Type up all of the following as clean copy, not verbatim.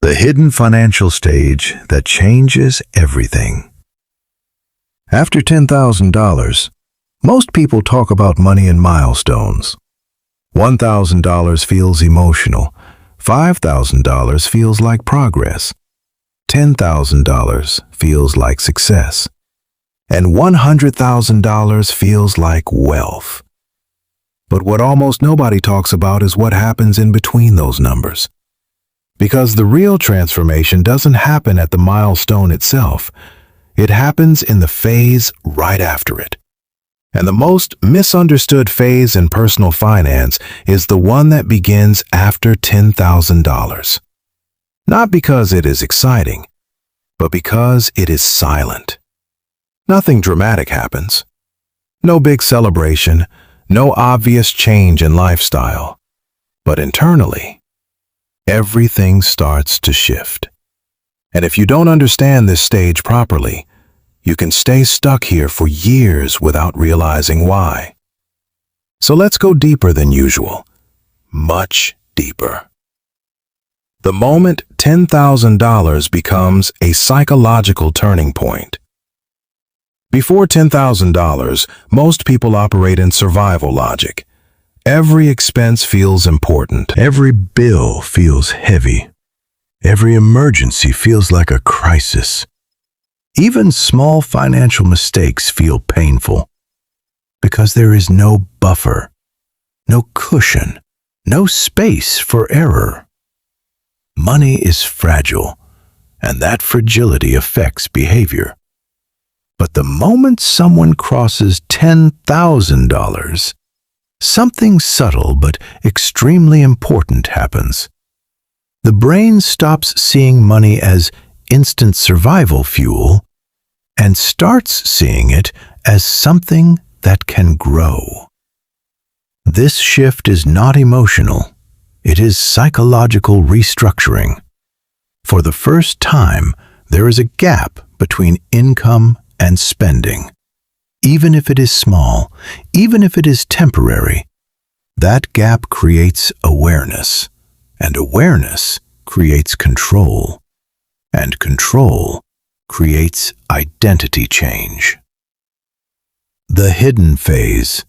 The hidden financial stage that changes everything. After $10,000, most people talk about money in milestones. $1,000 feels emotional. $5,000 feels like progress. $10,000 feels like success. And $100,000 feels like wealth. But what almost nobody talks about is what happens in between those numbers. Because the real transformation doesn't happen at the milestone itself. It happens in the phase right after it. And the most misunderstood phase in personal finance is the one that begins after $10,000. Not because it is exciting, but because it is silent. Nothing dramatic happens. No big celebration, no obvious change in lifestyle. But internally, everything starts to shift. And if you don't understand this stage properly, you can stay stuck here for years without realizing why. So let's go deeper than usual. Much deeper. The moment $10,000 becomes a psychological turning point. Before $10,000, most people operate in survival logic. Every expense feels important. Every bill feels heavy. Every emergency feels like a crisis. Even small financial mistakes feel painful because there is no buffer, no cushion, no space for error. Money is fragile, and that fragility affects behavior. But the moment someone crosses $10,000, something subtle but extremely important happens. The brain stops seeing money as instant survival fuel and starts seeing it as something that can grow. This shift is not emotional. It is psychological restructuring. For the first time, there is a gap between income and spending. Even if it is small, even if it is temporary, that gap creates awareness, and awareness creates control, and control creates identity change. The hidden phase.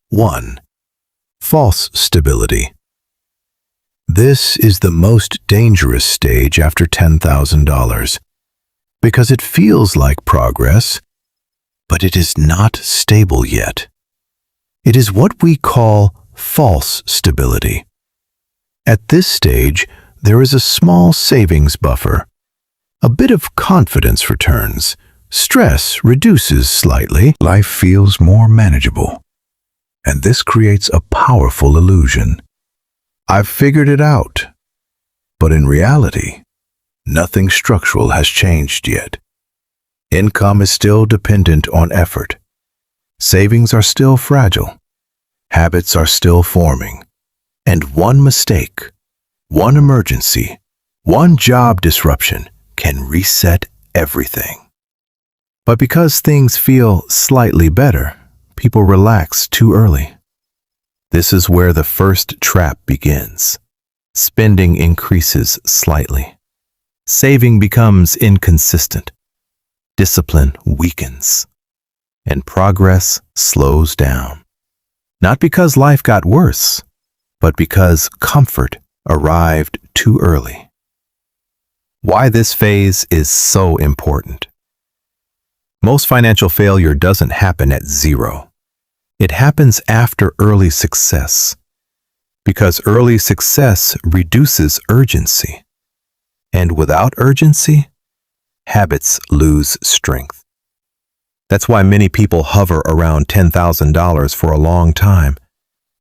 1. False stability. This is the most dangerous stage after $10,000 because it feels like progress, but it is not stable yet. It is what we call false stability. At this stage, there is a small savings buffer. A bit of confidence returns. Stress reduces slightly. Life feels more manageable. And this creates a powerful illusion. I've figured it out. But in reality, nothing structural has changed yet. Income is still dependent on effort. Savings are still fragile. Habits are still forming. And one mistake, one emergency, one job disruption can reset everything. But because things feel slightly better, people relax too early. This is where the first trap begins. Spending increases slightly. Saving becomes inconsistent. Discipline weakens. And progress slows down. Not because life got worse, but because comfort arrived too early. Why this phase is so important. Most financial failure doesn't happen at zero. It happens after early success, because early success reduces urgency. And without urgency, habits lose strength. That's why many people hover around $10,000 for a long time.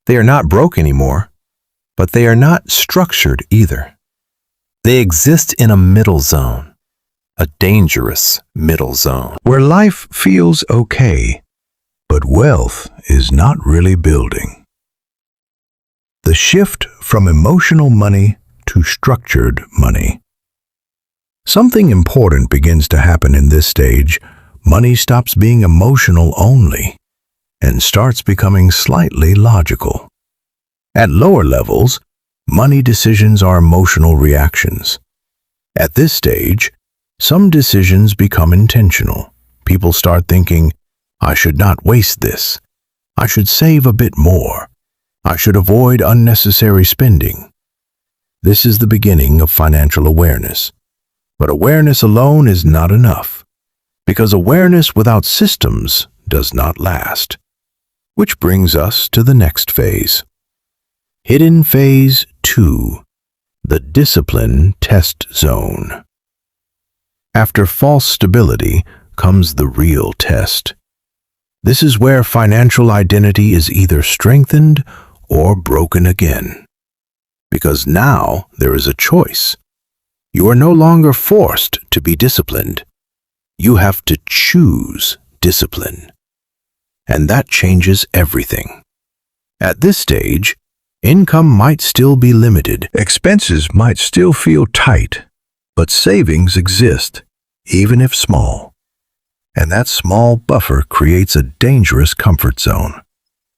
They are not broke anymore, but they are not structured either. They exist in a middle zone, a dangerous middle zone, where life feels okay, but wealth is not really building. The shift from emotional money to structured money. Something important begins to happen in this stage. Money stops being emotional only and starts becoming slightly logical. At lower levels, money decisions are emotional reactions. At this stage, some decisions become intentional. People start thinking, I should not waste this. I should save a bit more. I should avoid unnecessary spending. This is the beginning of financial awareness. But awareness alone is not enough, because awareness without systems does not last. Which brings us to the next phase. Hidden Phase 2, the Discipline Test Zone. After false stability comes the real test. This is where financial identity is either strengthened or broken again. Because now there is a choice. You are no longer forced to be disciplined. You have to choose discipline. And that changes everything. At this stage, income might still be limited. Expenses might still feel tight, but savings exist, even if small. And that small buffer creates a dangerous comfort zone.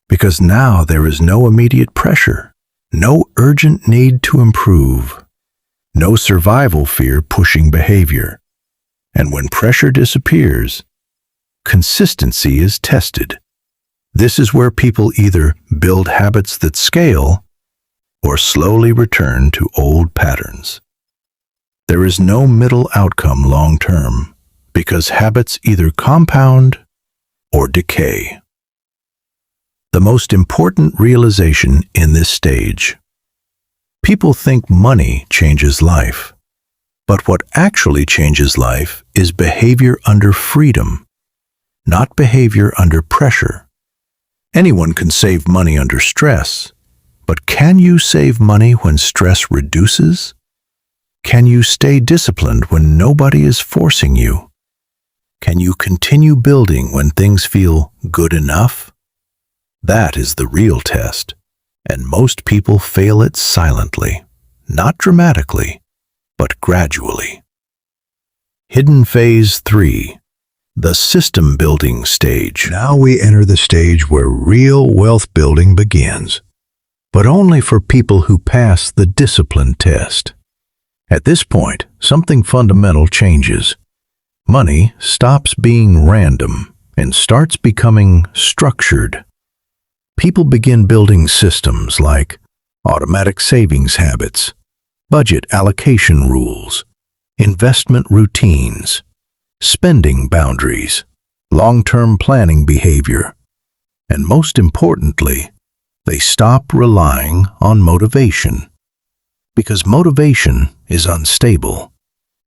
Because now there is no immediate pressure, no urgent need to improve, no survival fear pushing behavior. And when pressure disappears, consistency is tested. This is where people either build habits that scale or slowly return to old patterns. There is no middle outcome long term, because habits either compound or decay. The most important realization in this stage. People think money changes life, but what actually changes life is behavior under freedom, not behavior under pressure. Anyone can save money under stress, but can you save money when stress reduces? Can you stay disciplined when nobody is forcing you? Can you continue building when things feel good enough? That is the real test, and most people fail it silently, not dramatically, but gradually. Hidden Phase 3, the system building stage. Now we enter the stage where real wealth building begins, but only for people who pass the discipline test. At this point, something fundamental changes. Money stops being random and starts becoming structured. People begin building systems like automatic savings habits, budget allocation rules, investment routines, spending boundaries, long-term planning behavior, and most importantly, they stop relying on motivation. Because motivation is unstable,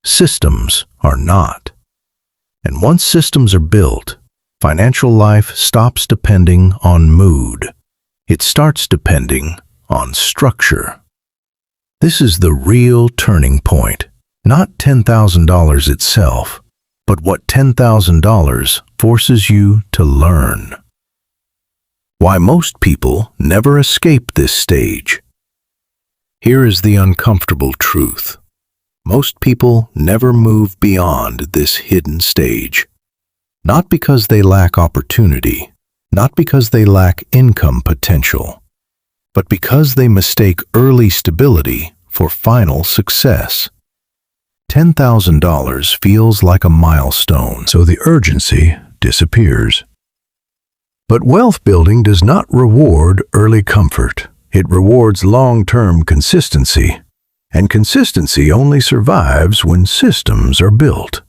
systems are not. And once systems are built, financial life stops depending on mood. It starts depending on structure. This is the real turning point, not $10,000 itself, but what $10,000 forces you to learn. Why most people never escape this stage. Here is the uncomfortable truth. Most people never move beyond this hidden stage. Not because they lack opportunity, not because they lack income potential, but because they mistake early stability for final success. $10,000 feels like a milestone, so the urgency disappears. But wealth building does not reward early comfort. It rewards long-term consistency, and consistency only survives when systems are built.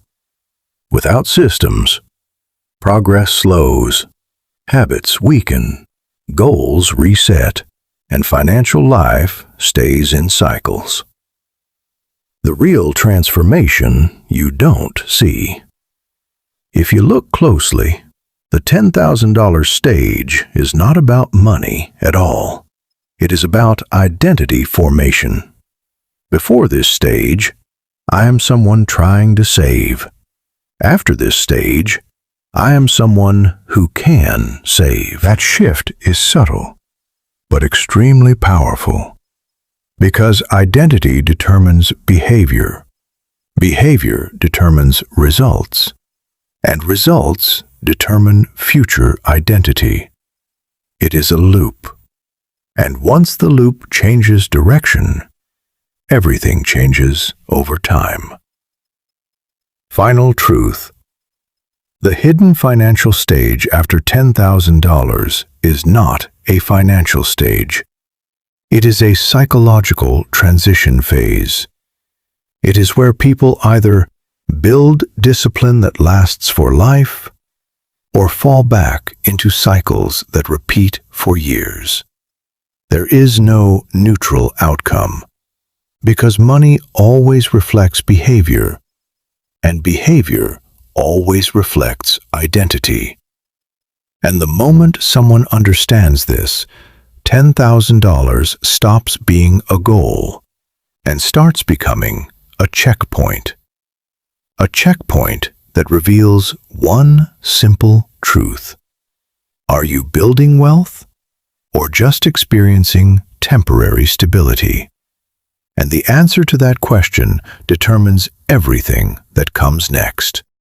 Without systems, progress slows, habits weaken, goals reset, and financial life stays in cycles. The real transformation you don't see. If you look closely, the $10,000 stage is not about money at all. It is about identity formation. Before this stage, I am someone trying to save. After this stage, I am someone who can save. That shift is subtle, but extremely powerful. Because identity determines behavior. Behavior determines results. And results determine future identity. It is a loop. And once the loop changes direction, everything changes over time. Final truth. The hidden financial stage after $10,000 is not a financial stage. It is a psychological transition phase. It is where people either build discipline that lasts for life or fall back into cycles that repeat for years. There is no neutral outcome, because money always reflects behavior, and behavior always reflects identity. And the moment someone understands this, $10,000 stops being a goal and starts becoming a checkpoint. A checkpoint that reveals one simple truth. Are you building wealth or just experiencing temporary stability? And the answer to that question determines everything that comes next.